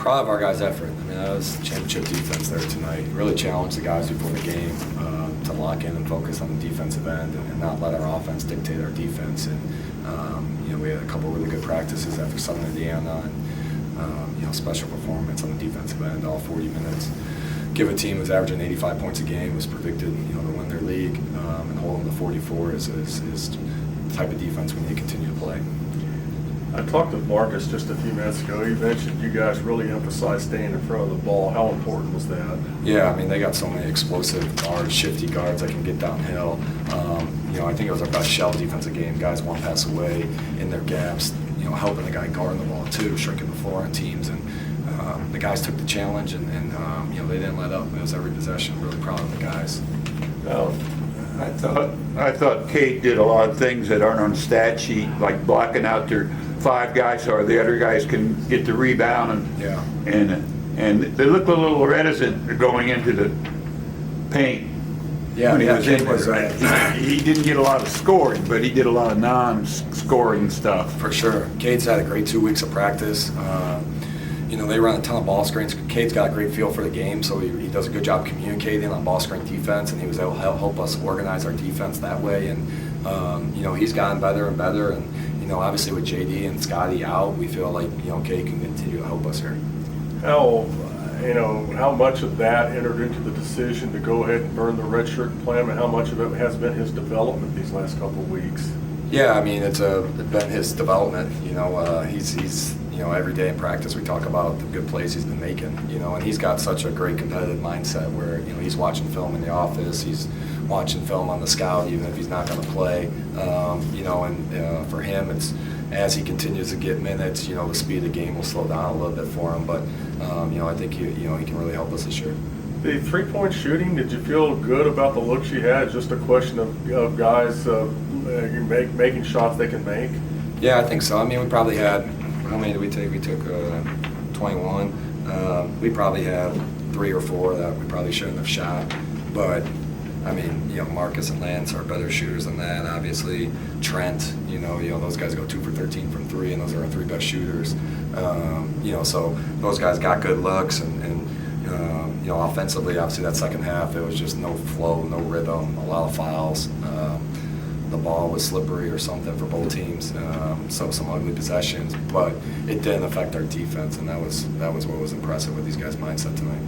Proud of our guys' effort. I mean, that was championship defense there tonight. Really challenged the guys before the game to lock in and focus on the defensive end and not let our offense dictate our defense. And we had a couple really good practices after Southern Indiana, and special performance on the defensive end, all 40 minutes. Give a team who's averaging 85 points a game, was predicted to win their league, and hold them to 44 is the type of defense we need to continue to play. I talked to Marcus just a few minutes ago. He mentioned you guys really emphasize staying in front of the ball. How important was that? Yeah, I mean, they got so many explosive guards, shifty guards that can get downhill. I think it was our best shell defensive game. Guys one pass away in their gaps, helping the guy guarding the ball too, shrinking the floor on teams. And the guys took the challenge, and they didn't let up. It was every possession. Really proud of the guys. I thought Cade did a lot of things that aren't on the stat sheet, like blocking out their 5 guys so the other guys can get the rebound, and they look a little reticent going into the paint. Yeah, when he was in was there. He didn't get a lot of scoring, but he did a lot of non-scoring stuff. For sure. Cade's had a great 2 weeks of practice. They run a ton of ball screens. Cade's got a great feel for the game, so he does a good job communicating on ball screen defense, and he was able to help us organize our defense that way. And he's gotten better and better. And obviously with JD and Scotty out, we feel like Cade can continue to help us here. How much of that entered into the decision to go ahead and burn the red shirt and play him, and how much of it has been his development these last couple of weeks? Yeah, I mean, it's been his development. He's every day in practice we talk about the good plays he's been making. And he's got such a great competitive mindset where he's watching film in the office, he's watching film on the scout, even if he's not going to play. And for him, it's as he continues to get minutes, the speed of the game will slow down a little bit for him. But I think he can really help us this year. The three-point shooting, did you feel good about the looks you had? Just a question of guys making shots they can make? Yeah, I think so. I mean, we probably had, how many did we take? We took 21. We probably had 3 or 4 that we probably shouldn't have shot. But, I mean, Marcus and Lance are better shooters than that. Obviously, Trent, those guys go 2 for 13 from 3, and those are our 3 best shooters. So those guys got good looks, and offensively, obviously that second half, it was just no flow, no rhythm, a lot of fouls. The ball was slippery or something for both teams, so some ugly possessions, but it didn't affect our defense, and that was what was impressive with these guys' mindset tonight.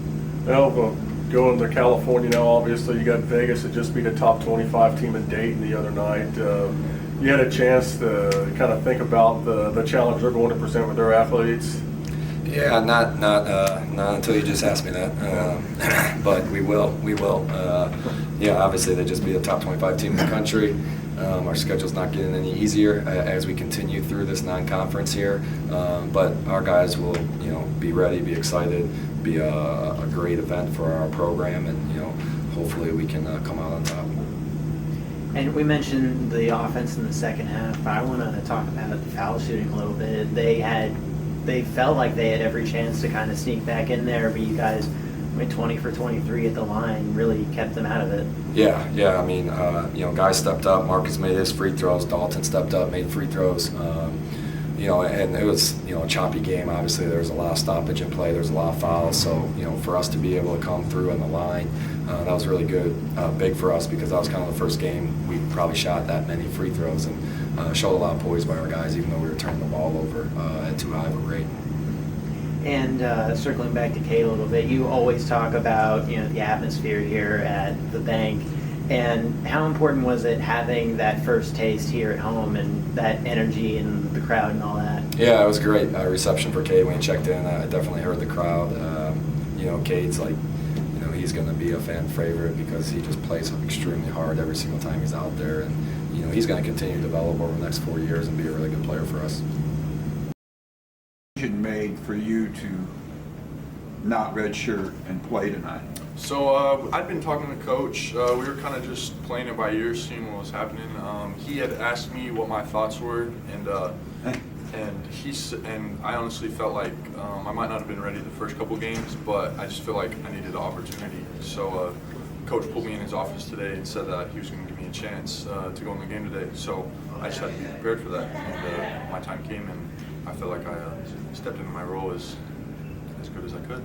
Well, going to California now, obviously you got Vegas that just beat a top 25 team in Dayton the other night. You had a chance to kind of think about the challenge they're going to present with their athletes. Yeah, not until you just asked me that, but we will. Obviously they just beat a top 25 team in the country. Our schedule's not getting any easier as we continue through this non-conference here, but our guys will, be ready, be excited, be a great event for our program, and hopefully we can come out on top. And we mentioned the offense in the second half. I want to talk about the foul shooting a little bit. They felt like they had every chance to kind of sneak back in there, but you guys went 20 for 23 at the line, really kept them out of it. Yeah. I mean, guys stepped up. Marcus made his free throws. Dalton stepped up, made free throws. And it was, a choppy game. Obviously, there was a lot of stoppage in play. There was a lot of fouls. So, for us to be able to come through on the line, that was really good, big for us, because that was kind of the first game we probably shot that many free throws, and showed a lot of poise by our guys, even though we were turning the ball over at too high of a rate. And circling back to Cade a little bit, you always talk about the atmosphere here at the bank, and how important was it having that first taste here at home and that energy and the crowd and all that? Yeah, it was great. Reception for Cade when he checked in. I definitely heard the crowd. Cade's like, he's going to be a fan favorite because he just plays extremely hard every single time he's out there, and he's going to continue to develop over the next 4 years and be a really good player for us. Made for you to not redshirt and play tonight? So I'd been talking to Coach. We were kind of just playing it by ear, seeing what was happening. He had asked me what my thoughts were, and I honestly felt like I might not have been ready the first couple games, but I just feel like I needed the opportunity. So Coach pulled me in his office today and said that he was going to give me a chance to go in the game today. So I just had to be prepared for that, and my time came, and I feel like I stepped into my role as as good as I could.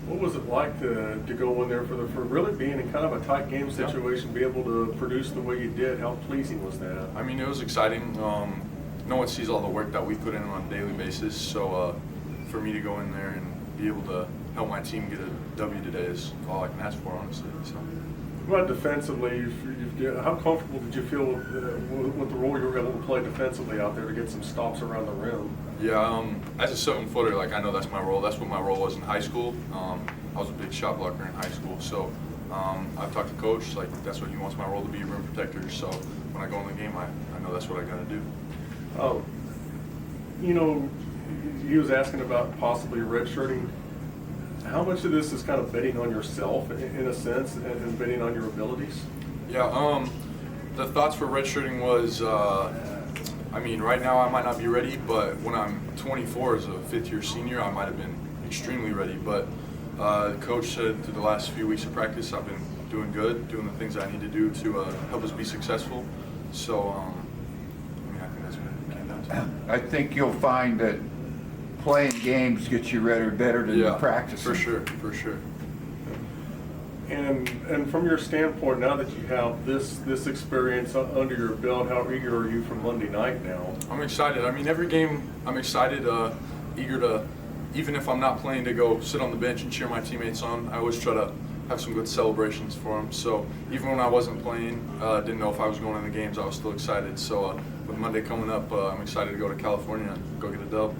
What was it like to go in there for really being in kind of a tight game situation, be able to produce the way you did? How pleasing was that? I mean, it was exciting. No one sees all the work that we put in on a daily basis, so for me to go in there and be able to help my team get a W today is all I can ask for, honestly. So. Well, defensively, how comfortable did you feel with the role you were able to play defensively out there to get some stops around the rim? Yeah, as a 7-footer, like I know that's my role. That's what my role was in high school. I was a big shot blocker in high school, so I've talked to coach. Like that's what he wants my role to be, rim protector. So when I go in the game, I know that's what I got to do. You know, he was asking about possibly redshirting. How much of this is kind of betting on yourself, in a sense, and betting on your abilities? Yeah, the thoughts for redshirting was, I mean, right now I might not be ready, but when I'm 24 as a fifth-year senior, I might have been extremely ready. But the coach said through the last few weeks of practice, I've been doing good, doing the things I need to do to help us be successful. So, I mean, I think that's what it came down to. I think you'll find that playing games gets you better than practicing. For sure, for sure. And from your standpoint, now that you have this experience under your belt, how eager are you for Monday night now? I'm excited. I mean, every game I'm excited, eager to, even if I'm not playing, to go sit on the bench and cheer my teammates on. I always try to have some good celebrations for them. So even when I wasn't playing, didn't know if I was going in the games, I was still excited. So with Monday coming up, I'm excited to go to California and go get a dub.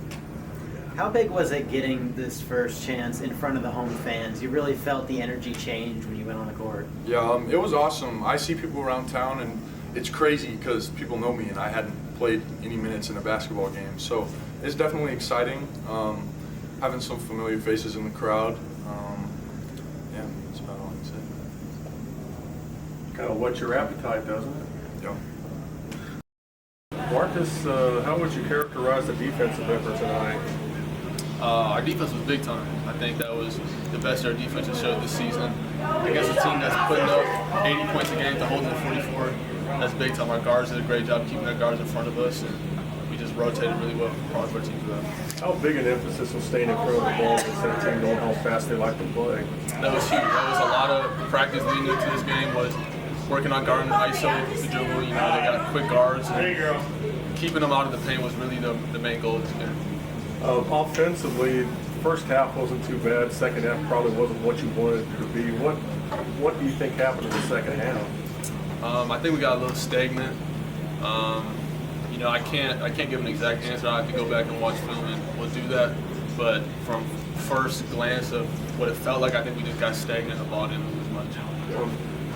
How big was it getting this first chance in front of the home fans? You really felt the energy change when you went on the court. Yeah, it was awesome. I see people around town, and it's crazy because people know me, and I hadn't played any minutes in a basketball game. So it's definitely exciting, having some familiar faces in the crowd. Yeah, that's about all I can say. Kind of whets your appetite, doesn't it? Yeah. Marcus, how would you characterize the defensive effort tonight? Our defense was big time. I think that was the best our defense has showed this season. Against a team that's putting up 80 points a game to hold them to 44, that's big time. Our guards did a great job keeping their guards in front of us, and we just rotated really well across our team for that. How big an emphasis was staying in front of the ball against that team, knowing how fast they like to play? That was huge. That was a lot of practice leading up to this game, was working on guarding the ISO, the dribble. You know, they got quick guards. And keeping them out of the paint was really the main goal of this game. Offensively, first half wasn't too bad. Second half probably wasn't what you wanted it to be. What do you think happened in the second half? I think we got a little stagnant. You know, I can't give an exact answer. I have to go back and watch film, and we'll do that. But from first glance of what it felt like, I think we just got stagnant. The ball didn't move as much.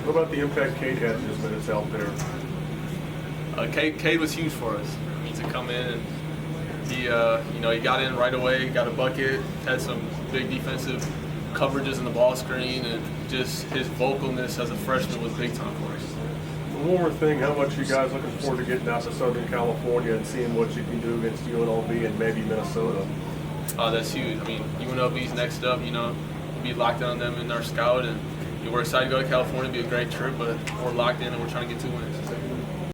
What about the impact Cade had in his minutes out there? Cade was huge for us. I mean, to come in and he got in right away, got a bucket, had some big defensive coverages in the ball screen, and just his vocalness as a freshman was big time for us. One more thing, how much you guys looking forward to getting out to Southern California and seeing what you can do against UNLV and maybe Minnesota? That's huge. I mean, UNLV's next up, you know, we'll be locked in on them in our scout, and we're excited to go to California. It'll be a great trip, but we're locked in and we're trying to get 2 wins.